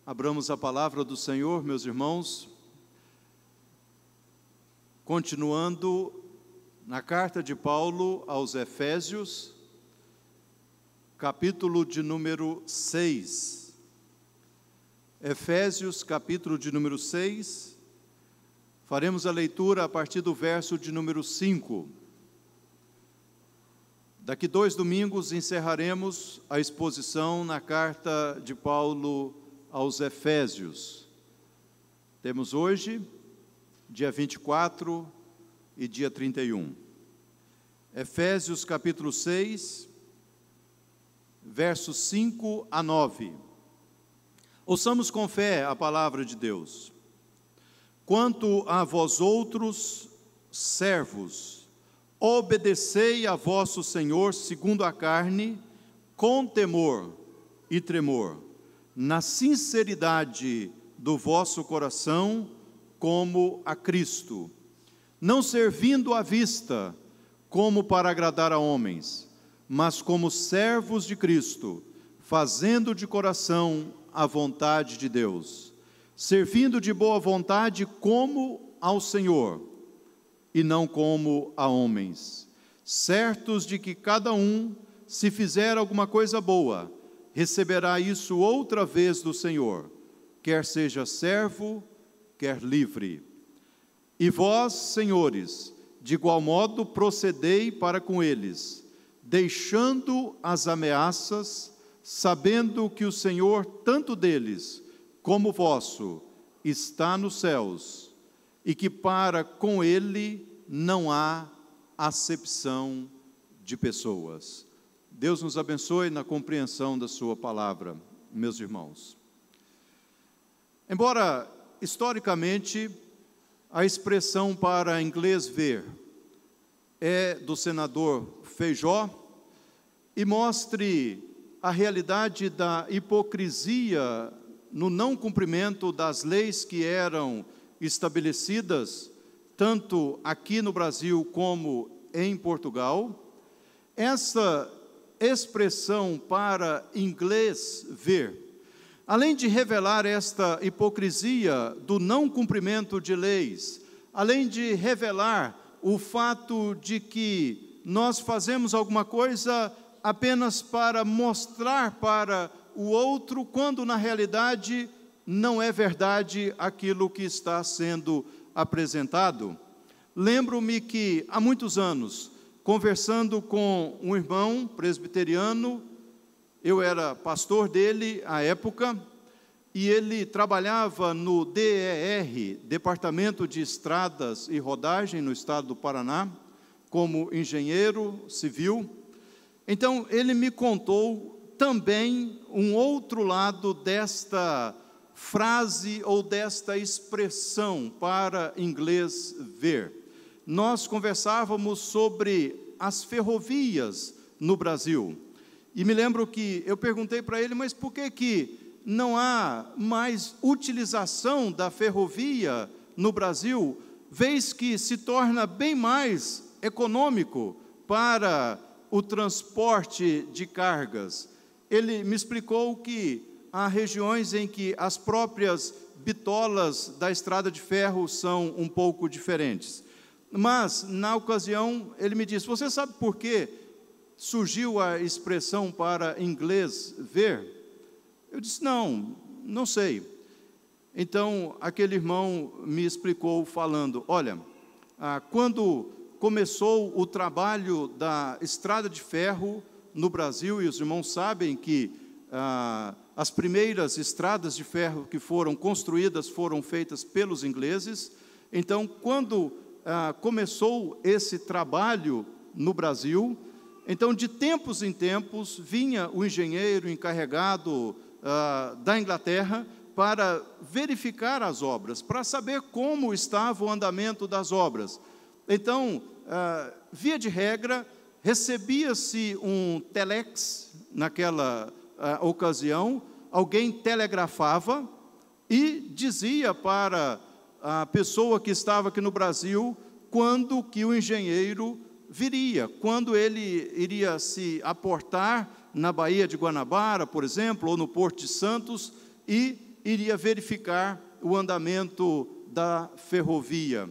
Abramos a palavra do Senhor, meus irmãos, continuando na carta de Paulo aos Efésios, capítulo de número 6. Efésios, capítulo de número 6, faremos a leitura a partir do verso de número 5. Daqui 2 domingos encerraremos a exposição na carta de Paulo aos Efésios. Temos hoje, dia 24 e dia 31. Efésios capítulo 6, versos 5 a 9. Ouçamos com fé a palavra de Deus. Quanto a vós outros, servos, obedecei a vosso Senhor segundo a carne, com temor e tremor, na sinceridade do vosso coração, como a Cristo, não servindo à vista, como para agradar a homens, mas como servos de Cristo, fazendo de coração a vontade de Deus, servindo de boa vontade como ao Senhor, e não como a homens, certos de que cada um, se fizer alguma coisa boa, receberá isso outra vez do Senhor, quer seja servo, quer livre. E vós, senhores, de igual modo procedei para com eles, deixando as ameaças, sabendo que o Senhor, tanto deles como vosso, está nos céus, e que para com ele não há acepção de pessoas. Deus nos abençoe na compreensão da sua palavra, meus irmãos. Embora, historicamente, a expressão para inglês ver é do senador Feijó e mostre a realidade da hipocrisia no não cumprimento das leis que eram estabelecidas, tanto aqui no Brasil como em Portugal, essa expressão para inglês ver, além de revelar esta hipocrisia do não cumprimento de leis, além de revelar o fato de que nós fazemos alguma coisa apenas para mostrar para o outro, quando na realidade não é verdade aquilo que está sendo apresentado. Lembro-me que há muitos anos, conversando com um irmão presbiteriano, eu era pastor dele à época, e ele trabalhava no DER, Departamento de Estradas e Rodagem, no estado do Paraná, como engenheiro civil. Então, ele me contou também um outro lado desta frase ou desta expressão para inglês ver. Nós conversávamos sobre as ferrovias no Brasil. E me lembro que eu perguntei para ele, mas por que não há mais utilização da ferrovia no Brasil, vez que se torna bem mais econômico para o transporte de cargas? Ele me explicou que há regiões em que as próprias bitolas da estrada de ferro são um pouco diferentes. Mas, na ocasião, ele me disse, você sabe por que surgiu a expressão para inglês ver? Eu disse, não sei. Então, aquele irmão me explicou falando, olha, quando começou o trabalho da estrada de ferro no Brasil, e os irmãos sabem que as primeiras estradas de ferro que foram construídas foram feitas pelos ingleses. Então, quando começou esse trabalho no Brasil, então de tempos em tempos vinha o engenheiro encarregado da Inglaterra para verificar as obras, para saber como estava o andamento das obras. Então, via de regra, recebia-se um telex naquela ocasião, alguém telegrafava e dizia para a pessoa que estava aqui no Brasil quando que o engenheiro viria, quando ele iria se aportar na Baía de Guanabara, por exemplo, ou no Porto de Santos, e iria verificar o andamento da ferrovia.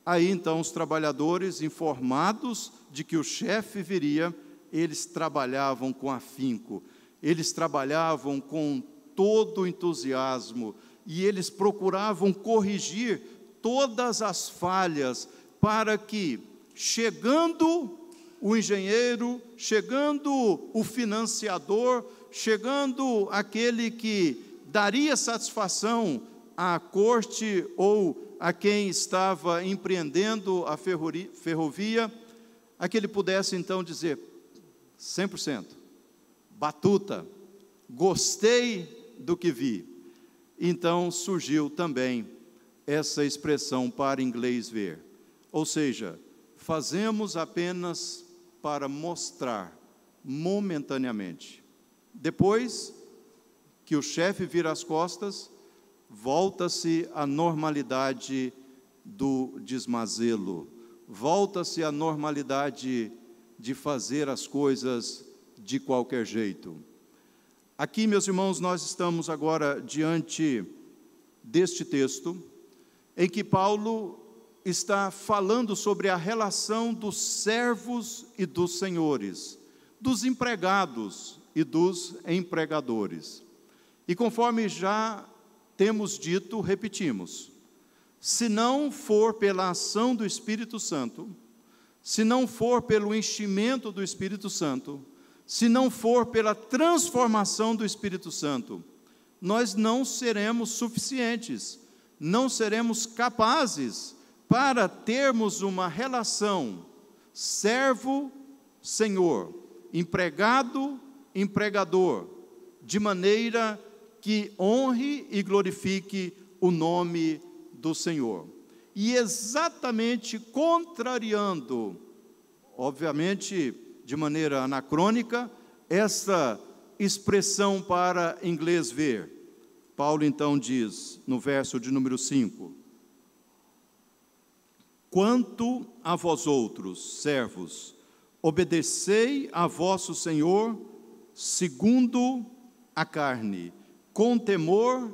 Aí então os trabalhadores, informados de que o chefe viria, eles trabalhavam com afinco, eles trabalhavam com todo o entusiasmo, e eles procuravam corrigir todas as falhas, para que, chegando o engenheiro, chegando o financiador, chegando aquele que daria satisfação à corte ou a quem estava empreendendo a ferrovia, a que ele pudesse então dizer: 100%, batuta, gostei do que vi. Então surgiu também essa expressão para inglês ver, ou seja, fazemos apenas para mostrar momentaneamente. Depois que o chefe vira as costas, volta-se à normalidade do desmazelo, volta-se à normalidade de fazer as coisas de qualquer jeito. Aqui, meus irmãos, nós estamos agora diante deste texto, em que Paulo está falando sobre a relação dos servos e dos senhores, dos empregados e dos empregadores. E conforme já temos dito, repetimos: se não for pela ação do Espírito Santo, se não for pelo enchimento do Espírito Santo, se não for pela transformação do Espírito Santo, nós não seremos suficientes, não seremos capazes para termos uma relação servo-senhor, empregado-empregador, de maneira que honre e glorifique o nome do Senhor. E exatamente contrariando, obviamente de maneira anacrônica, essa expressão para inglês ver, Paulo então diz, no verso de número 5, quanto a vós outros, servos, obedecei a vosso Senhor segundo a carne, com temor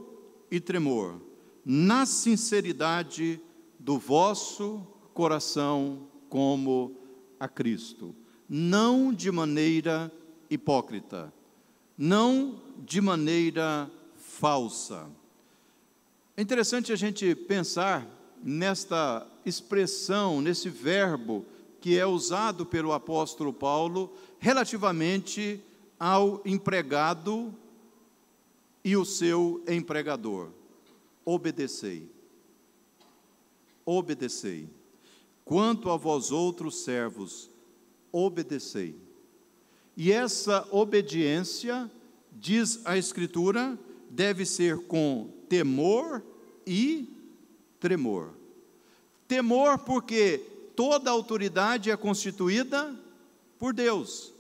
e tremor, na sinceridade do vosso coração, como a Cristo, não de maneira hipócrita, não de maneira falsa. É interessante a gente pensar nesta expressão, nesse verbo que é usado pelo apóstolo Paulo relativamente ao empregado e o seu empregador. Obedecei. Obedecei. Quanto a vós outros servos, obedecei. E essa obediência, diz a Escritura, deve ser com temor e tremor. Temor porque toda autoridade é constituída por Deus.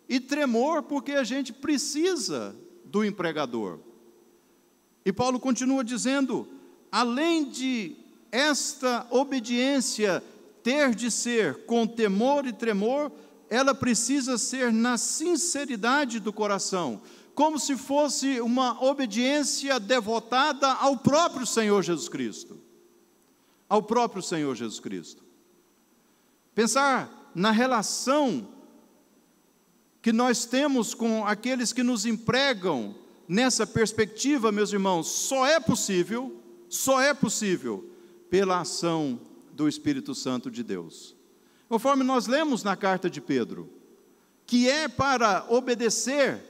E tremor porque a gente precisa do empregador. E Paulo continua dizendo, além de esta obediência ter de ser com temor e tremor, ela precisa ser na sinceridade do coração, como se fosse uma obediência devotada ao próprio Senhor Jesus Cristo. Ao próprio Senhor Jesus Cristo. Pensar na relação que nós temos com aqueles que nos empregam, nessa perspectiva, meus irmãos, só é possível pela ação do Espírito Santo de Deus. Conforme nós lemos na carta de Pedro, que é para obedecer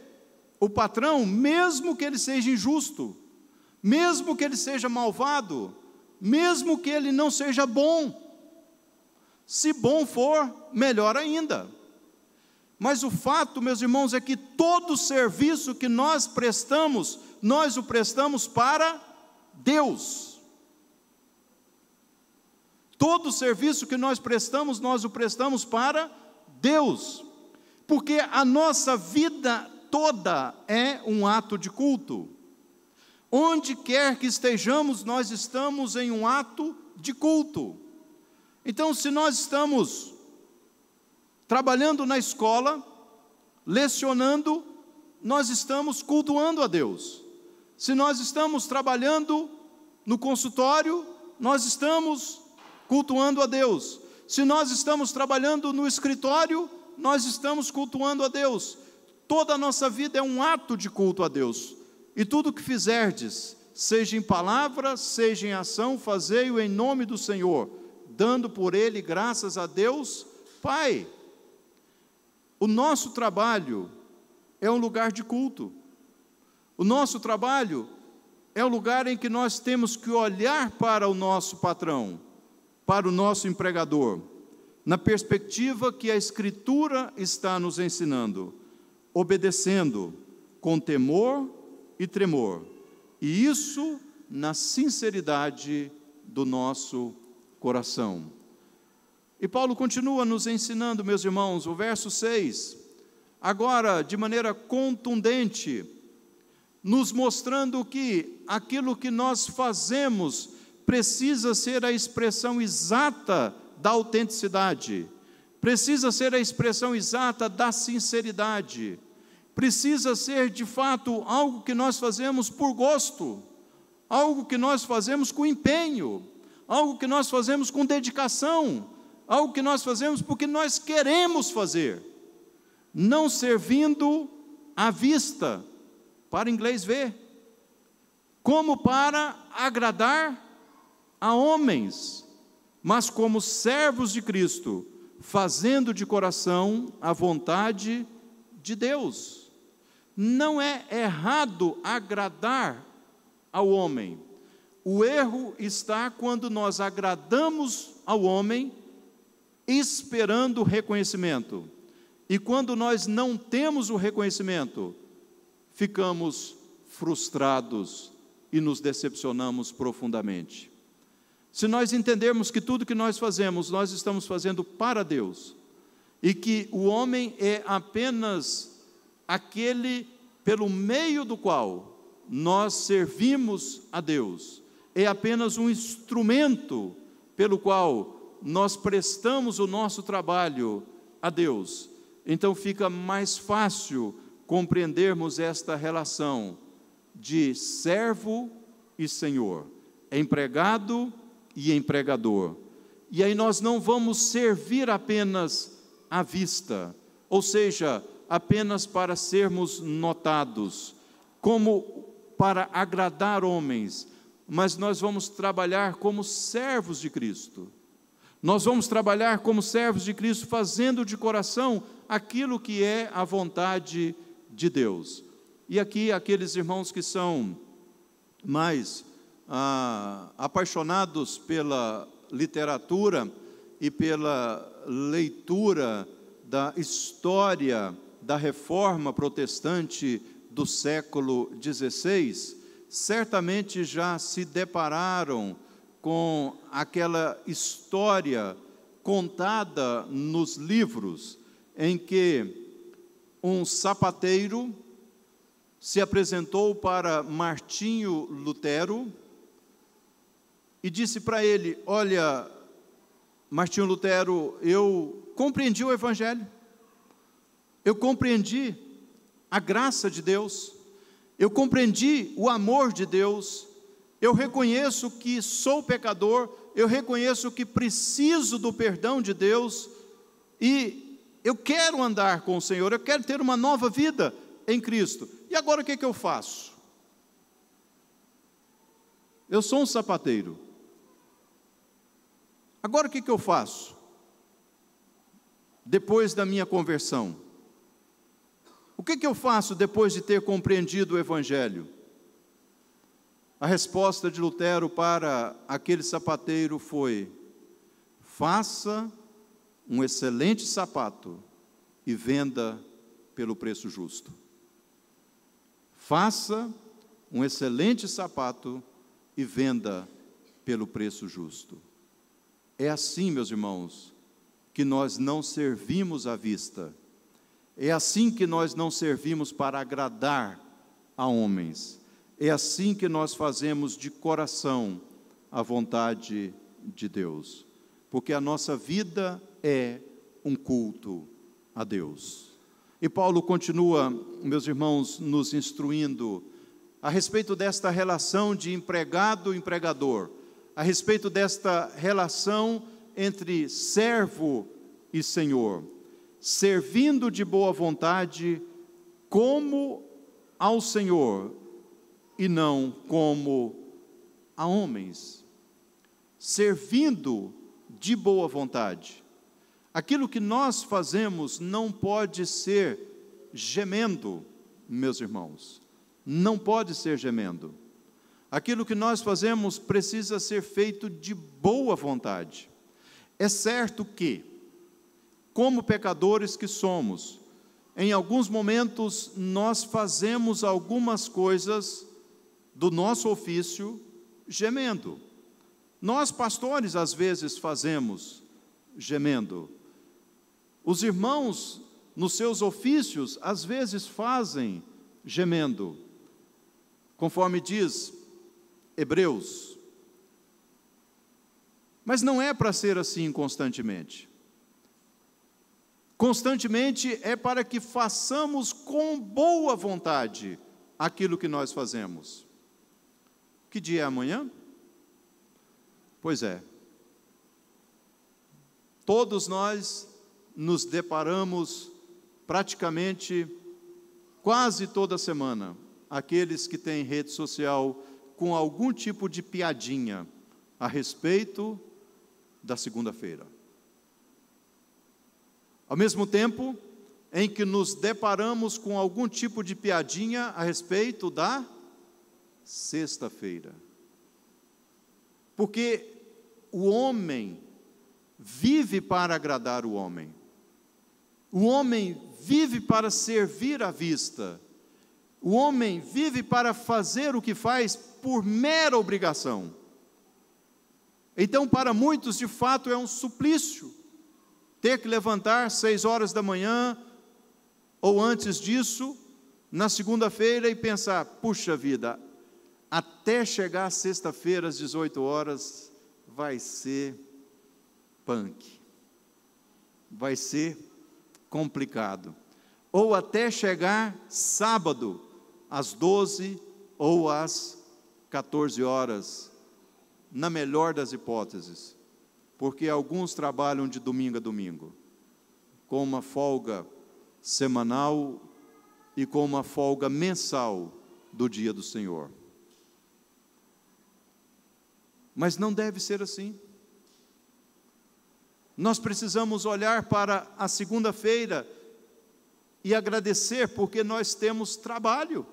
o patrão, mesmo que ele seja injusto, mesmo que ele seja malvado, mesmo que ele não seja bom. Se bom for, melhor ainda. Mas o fato, meus irmãos, é que todo serviço que nós prestamos, nós o prestamos para Deus. Todo serviço que nós prestamos, nós o prestamos para Deus. Porque a nossa vida toda é um ato de culto. Onde quer que estejamos, nós estamos em um ato de culto. Então, se nós estamos trabalhando na escola, lecionando, nós estamos cultuando a Deus. Se nós estamos trabalhando no consultório, nós estamos cultuando a Deus. Se nós estamos trabalhando no escritório, nós estamos cultuando a Deus. Toda a nossa vida é um ato de culto a Deus. E tudo o que fizerdes, seja em palavra, seja em ação, fazei-o em nome do Senhor, dando por ele graças a Deus Pai. O nosso trabalho é um lugar de culto. O nosso trabalho é o lugar em que nós temos que olhar para o nosso patrão, para o nosso empregador, na perspectiva que a Escritura está nos ensinando, obedecendo com temor e tremor, e isso na sinceridade do nosso coração. E Paulo continua nos ensinando, meus irmãos, o verso 6, agora de maneira contundente, nos mostrando que aquilo que nós fazemos precisa ser a expressão exata da autenticidade, precisa ser a expressão exata da sinceridade, precisa ser de fato algo que nós fazemos por gosto, algo que nós fazemos com empenho, algo que nós fazemos com dedicação, algo que nós fazemos porque nós queremos fazer, não servindo à vista, para inglês ver, como para agradar a homens, mas como servos de Cristo, fazendo de coração a vontade de Deus. Não é errado agradar ao homem. O erro está quando nós agradamos ao homem esperando o reconhecimento. E quando nós não temos o reconhecimento, ficamos frustrados e nos decepcionamos profundamente. Se nós entendermos que tudo que nós fazemos, nós estamos fazendo para Deus, e que o homem é apenas aquele pelo meio do qual nós servimos a Deus, é apenas um instrumento pelo qual nós prestamos o nosso trabalho a Deus, então fica mais fácil compreendermos esta relação de servo e senhor, empregado e empregador. E aí nós não vamos servir apenas à vista, ou seja, apenas para sermos notados, como para agradar homens, mas nós vamos trabalhar como servos de Cristo. Nós vamos trabalhar como servos de Cristo, fazendo de coração aquilo que é a vontade de Deus. E aqui aqueles irmãos que são mais apaixonados pela literatura e pela leitura da história da Reforma Protestante do século XVI, certamente já se depararam com aquela história contada nos livros, em que um sapateiro se apresentou para Martinho Lutero e disse para ele: olha, Martinho Lutero, eu compreendi o Evangelho, eu compreendi a graça de Deus, eu compreendi o amor de Deus, eu reconheço que sou pecador, eu reconheço que preciso do perdão de Deus, e eu quero andar com o Senhor, eu quero ter uma nova vida em Cristo. E agora o que eu faço? Eu sou um sapateiro. Agora o que eu faço? Depois da minha conversão. O que eu faço depois de ter compreendido o Evangelho? A resposta de Lutero para aquele sapateiro foi: faça um excelente sapato e venda pelo preço justo. Faça um excelente sapato e venda pelo preço justo. É assim, meus irmãos, que nós não servimos à vista. É assim que nós não servimos para agradar a homens. É assim que nós fazemos de coração a vontade de Deus. Porque a nossa vida é um culto a Deus. E Paulo continua, meus irmãos, nos instruindo a respeito desta relação de empregado e empregador, a respeito desta relação entre servo e senhor, servindo de boa vontade como ao Senhor e não como a homens, servindo de boa vontade. Aquilo que nós fazemos não pode ser gemendo, meus irmãos, não pode ser gemendo. Aquilo que nós fazemos precisa ser feito de boa vontade. É certo que, como pecadores que somos, em alguns momentos nós fazemos algumas coisas do nosso ofício gemendo. Nós, pastores, às vezes fazemos gemendo. Os irmãos, nos seus ofícios, às vezes fazem gemendo. Conforme diz Hebreus. Mas não é para ser assim constantemente. Constantemente é para que façamos com boa vontade aquilo que nós fazemos. Que dia é amanhã? Pois é. Todos nós nos deparamos praticamente quase toda semana, aqueles que têm rede social, com algum tipo de piadinha a respeito da segunda-feira. Ao mesmo tempo em que nos deparamos com algum tipo de piadinha a respeito da sexta-feira. Porque o homem vive para agradar o homem. O homem vive para servir à vista. O homem vive para fazer o que faz por mera obrigação. Então, para muitos, de fato, é um suplício ter que levantar 6 horas da manhã, ou antes disso, na segunda-feira, e pensar, puxa vida, até chegar a sexta-feira às 18 horas, vai ser punk, vai ser complicado. Ou até chegar sábado, às 12 ou às 14 horas, na melhor das hipóteses, porque alguns trabalham de domingo a domingo, com uma folga semanal e com uma folga mensal do dia do Senhor. Mas não deve ser assim. Nós precisamos olhar para a segunda-feira e agradecer porque nós temos trabalho.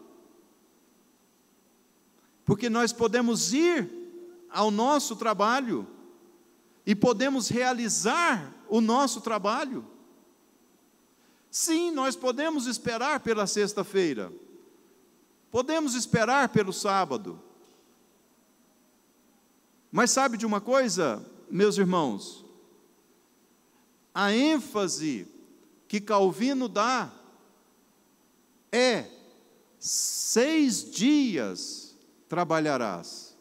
Porque nós podemos ir ao nosso trabalho e podemos realizar o nosso trabalho. Sim, nós podemos esperar pela sexta-feira, podemos esperar pelo sábado. Mas sabe de uma coisa, meus irmãos? A ênfase que Calvino dá é 6 dias trabalharás,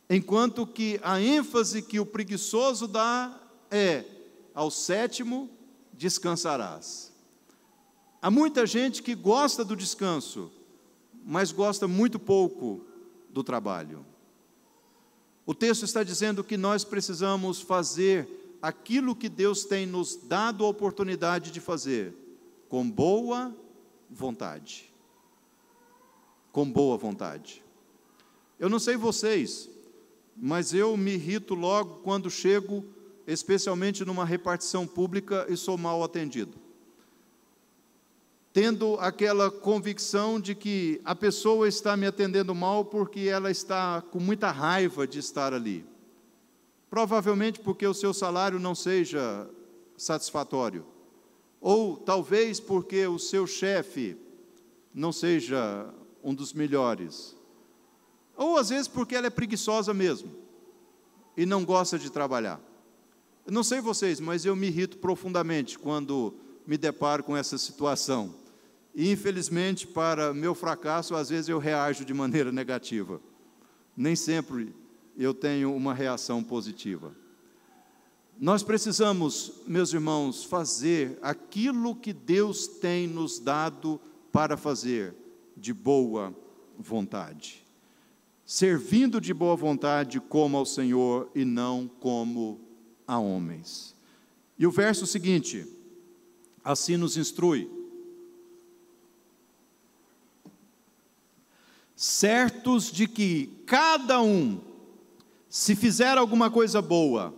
enquanto que a ênfase que o preguiçoso dá é ao 7º descansarás. Há muita gente que gosta do descanso, mas gosta muito pouco do trabalho. O texto está dizendo que nós precisamos fazer aquilo que Deus tem nos dado a oportunidade de fazer, com boa vontade. Com boa vontade. Eu não sei vocês, mas eu me irrito logo quando chego, especialmente numa repartição pública, e sou mal atendido. Tendo aquela convicção de que a pessoa está me atendendo mal porque ela está com muita raiva de estar ali. Provavelmente porque o seu salário não seja satisfatório. Ou talvez porque o seu chefe não seja um dos melhores. Ou às vezes porque ela é preguiçosa mesmo e não gosta de trabalhar. Eu não sei vocês, mas eu me irrito profundamente quando me deparo com essa situação. E infelizmente, para meu fracasso, às vezes eu reajo de maneira negativa. Nem sempre eu tenho uma reação positiva. Nós precisamos, meus irmãos, fazer aquilo que Deus tem nos dado para fazer de boa vontade. Servindo de boa vontade como ao Senhor e não como a homens. E o verso seguinte, assim nos instrui: certos de que cada um, se fizer alguma coisa boa,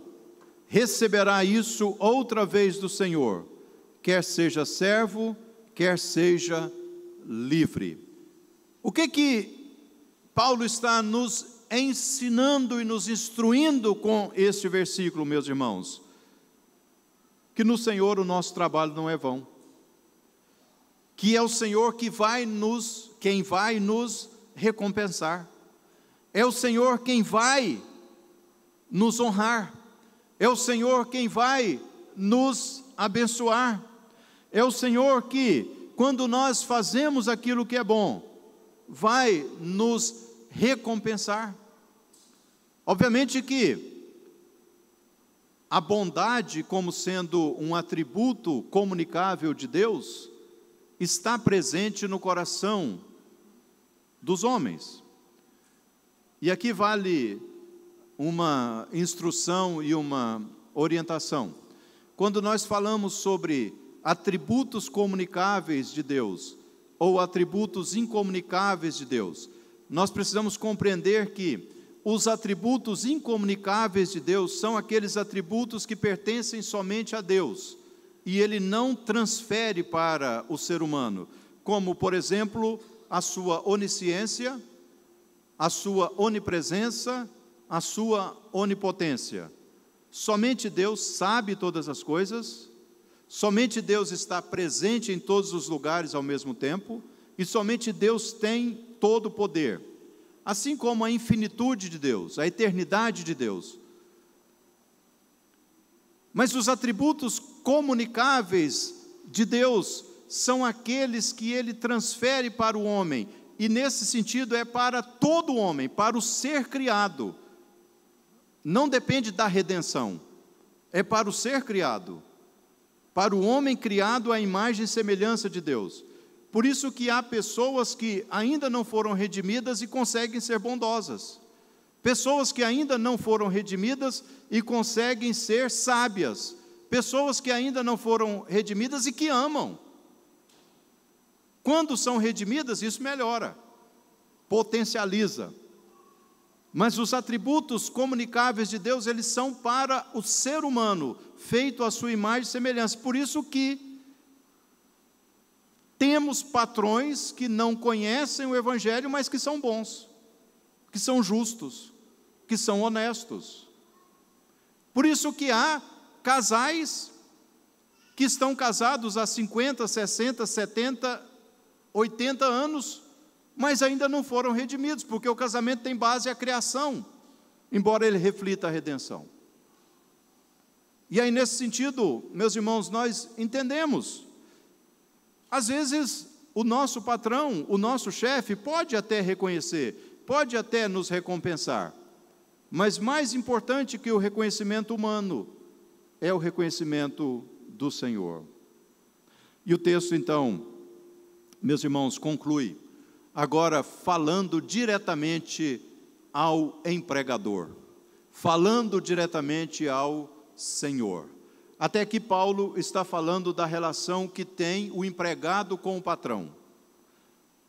receberá isso outra vez do Senhor, quer seja servo, quer seja livre. O que Paulo está nos ensinando e nos instruindo com este versículo, meus irmãos? Que no Senhor o nosso trabalho não é vão, que é o Senhor quem vai nos recompensar, é o Senhor quem vai nos honrar, é o Senhor quem vai nos abençoar, é o Senhor que, quando nós fazemos aquilo que é bom, vai nos recompensar. Obviamente que a bondade, como sendo um atributo comunicável de Deus, está presente no coração dos homens. E aqui vale uma instrução e uma orientação. Quando nós falamos sobre atributos comunicáveis de Deus, ou atributos incomunicáveis de Deus, nós precisamos compreender que os atributos incomunicáveis de Deus são aqueles atributos que pertencem somente a Deus, e Ele não transfere para o ser humano, como, por exemplo, a sua onisciência, a sua onipresença, a sua onipotência. Somente Deus sabe todas as coisas, somente Deus está presente em todos os lugares ao mesmo tempo, e somente Deus tem todo o poder. Assim como a infinitude de Deus, a eternidade de Deus. Mas os atributos comunicáveis de Deus são aqueles que Ele transfere para o homem, e nesse sentido é para todo homem, para o ser criado. Não depende da redenção, é para o ser criado, para o homem criado à imagem e semelhança de Deus. Por isso que há pessoas que ainda não foram redimidas e conseguem ser bondosas. Pessoas que ainda não foram redimidas e conseguem ser sábias. Pessoas que ainda não foram redimidas e que amam. Quando são redimidas, isso melhora, potencializa. Mas os atributos comunicáveis de Deus, eles são para o ser humano, feito à sua imagem e semelhança. Por isso que temos patrões que não conhecem o Evangelho, mas que são bons, que são justos, que são honestos. Por isso que há casais que estão casados há 50, 60, 70, 80 anos, mas ainda não foram redimidos, porque o casamento tem base à criação, embora ele reflita a redenção. E aí, nesse sentido, meus irmãos, nós entendemos. Às vezes, o nosso patrão, o nosso chefe, pode até reconhecer, pode até nos recompensar, mas mais importante que o reconhecimento humano é o reconhecimento do Senhor. E o texto, então, meus irmãos, conclui, agora falando diretamente ao empregador, falando diretamente ao Senhor. Até aqui Paulo está falando da relação que tem o empregado com o patrão,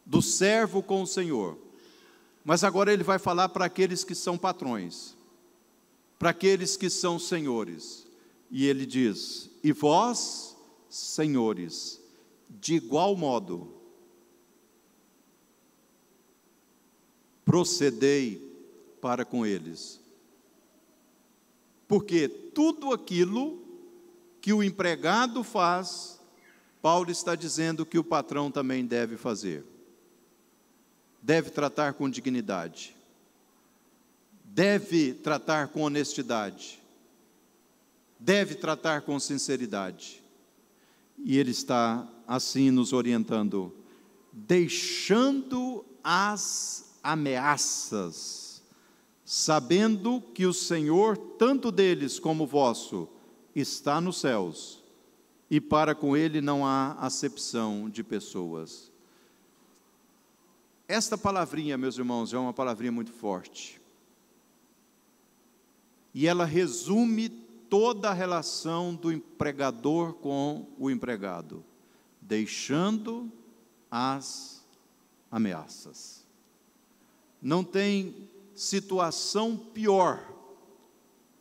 do servo com o Senhor. Mas agora ele vai falar para aqueles que são patrões, para aqueles que são senhores. E ele diz: e vós, senhores, de igual modo, procedei para com eles. Porque tudo aquilo que o empregado faz, Paulo está dizendo que o patrão também deve fazer. Deve tratar com dignidade, deve tratar com honestidade, deve tratar com sinceridade. E ele está assim nos orientando, deixando as ameaças, sabendo que o Senhor, tanto deles como vosso, está nos céus, e para com Ele não há acepção de pessoas. esta palavrinha, meus irmãos, é uma palavrinha muito forte. E ela resume toda a relação do empregador com o empregado, deixando as ameaças. Não tem situação pior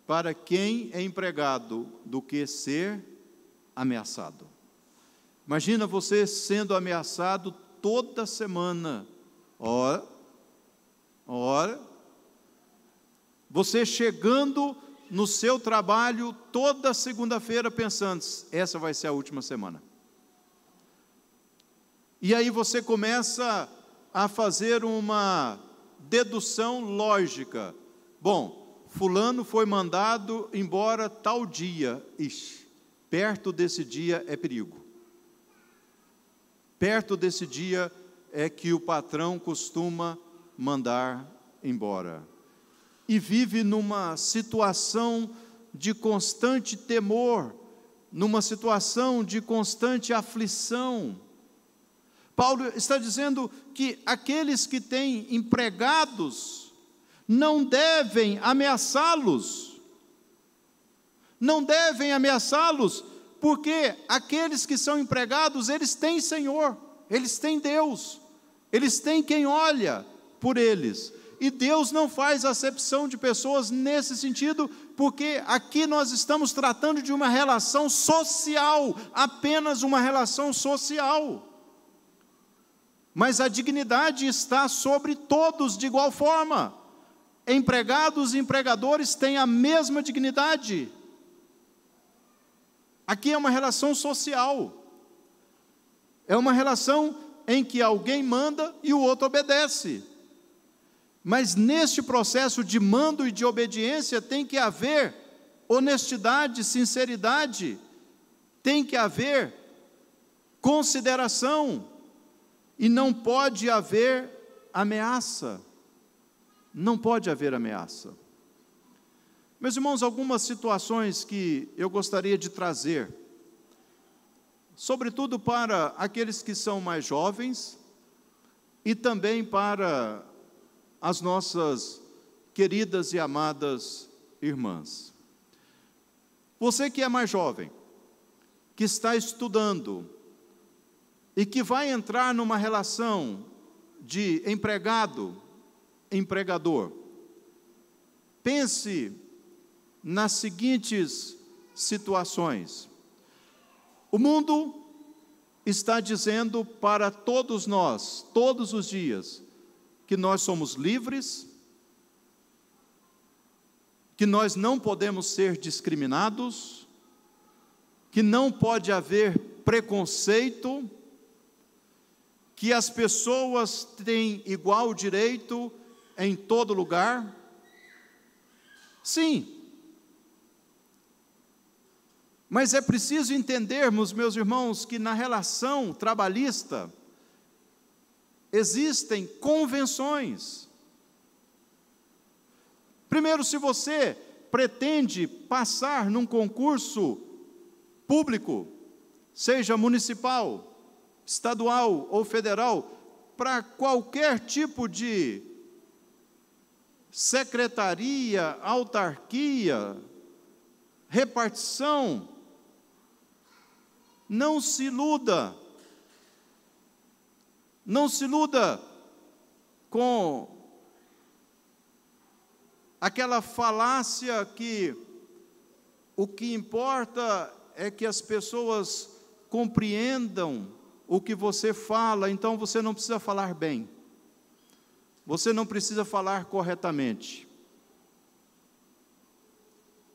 para quem é empregado do que ser ameaçado. Imagina você sendo ameaçado toda semana. Ora, você chegando no seu trabalho toda segunda-feira pensando, essa vai ser a última semana. E aí você começa a fazer uma dedução lógica. Bom, fulano foi mandado embora tal dia. Ixi, perto desse dia é perigo. Perto desse dia é que o patrão costuma mandar embora. E vive numa situação de constante temor, numa situação de constante aflição. Paulo está dizendo que aqueles que têm empregados não devem ameaçá-los. Não devem ameaçá-los, porque aqueles que são empregados, eles têm Senhor, eles têm Deus, eles têm quem olha por eles. E Deus não faz acepção de pessoas nesse sentido, porque aqui nós estamos tratando de uma relação social, apenas uma relação social. Mas a dignidade está sobre todos de igual forma. Empregados e empregadores têm a mesma dignidade. Aqui é uma relação social. É uma relação em que alguém manda e o outro obedece. Mas neste processo de mando e de obediência tem que haver honestidade, sinceridade, tem que haver consideração e não pode haver ameaça. Não pode haver ameaça. Meus irmãos, algumas situações que eu gostaria de trazer, sobretudo para aqueles que são mais jovens e também para as nossas queridas e amadas irmãs. Você que é mais jovem, que está estudando e que vai entrar numa relação de empregado-empregador, pense nas seguintes situações. O mundo está dizendo para todos nós, todos os dias, que nós somos livres, que nós não podemos ser discriminados, que não pode haver preconceito, que as pessoas têm igual direito em todo lugar. Sim, mas é preciso entendermos, meus irmãos, que na relação trabalhista existem convenções. Primeiro, se você pretende passar num concurso público, seja municipal, estadual ou federal, para qualquer tipo de secretaria, autarquia, repartição, não se iluda. Não se iluda com aquela falácia que o que importa é que as pessoas compreendam o que você fala, então você não precisa falar bem, você não precisa falar corretamente.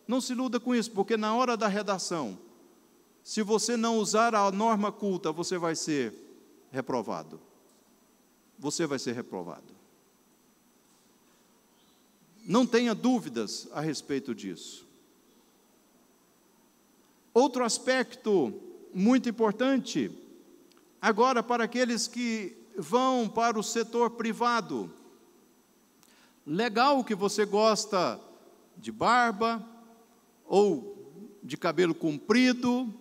Não se iluda com isso, porque na hora da redação, se você não usar a norma culta, você vai ser reprovado. Você vai ser reprovado. Não tenha dúvidas a respeito disso. Outro aspecto muito importante, agora para aqueles que vão para o setor privado. Legal que você gosta de barba, ou de cabelo comprido,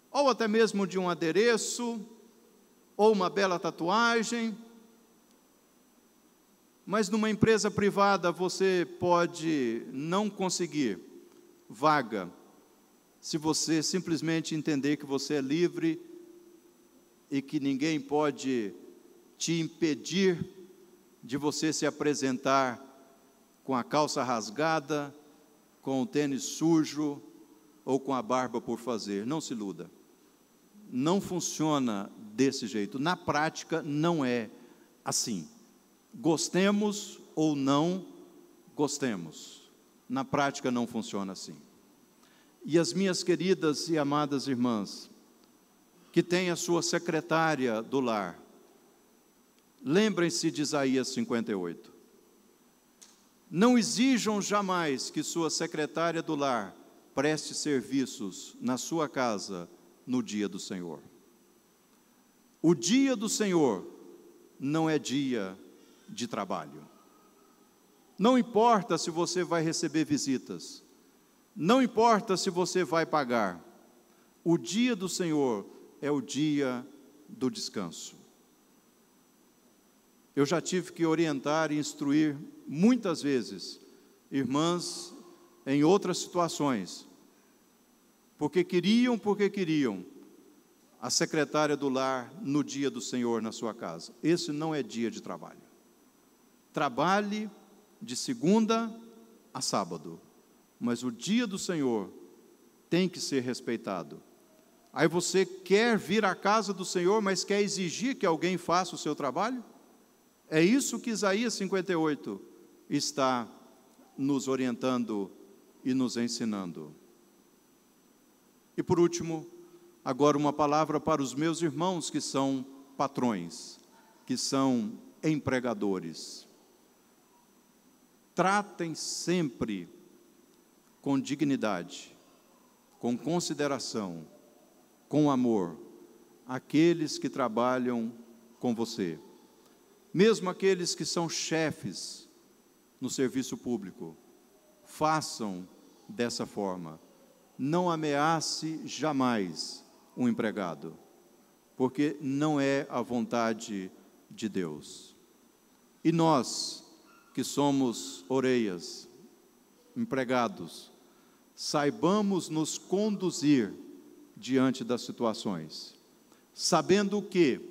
ou até mesmo de um adereço, ou uma bela tatuagem. Mas numa empresa privada você pode não conseguir vaga se você simplesmente entender que você é livre e que ninguém pode te impedir de você se apresentar com a calça rasgada, com o tênis sujo ou com a barba por fazer. Não se iluda. Não funciona desse jeito. Na prática, não é assim. Gostemos ou não gostemos. Na prática, não funciona assim. E as minhas queridas e amadas irmãs, que têm a sua secretária do lar, lembrem-se de Isaías 58. Não exijam jamais que sua secretária do lar preste serviços na sua casa no dia do Senhor. O dia do Senhor não é dia de trabalho. Não importa se você vai receber visitas, não importa se você vai pagar, o dia do Senhor é o dia do descanso. Eu já tive que orientar e instruir muitas vezes irmãs em outras situações, porque queriam a secretária do lar no dia do Senhor na sua casa. Esse não é dia de trabalho. Trabalhe de segunda a sábado, mas o dia do Senhor tem que ser respeitado. Aí você quer vir à casa do Senhor, mas quer exigir que alguém faça o seu trabalho? É isso que Isaías 58 está nos orientando e nos ensinando. E por último, agora uma palavra para os meus irmãos que são patrões, que são empregadores. Tratem sempre com dignidade, com consideração, com amor, aqueles que trabalham com você. Mesmo aqueles que são chefes no serviço público, façam dessa forma. Não ameace jamais um empregado, porque não é a vontade de Deus. E nós, que somos orelhas, empregados, saibamos nos conduzir diante das situações, sabendo que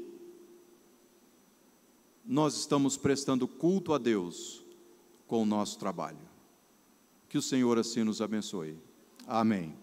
nós estamos prestando culto a Deus com o nosso trabalho. Que o Senhor assim nos abençoe. Amém.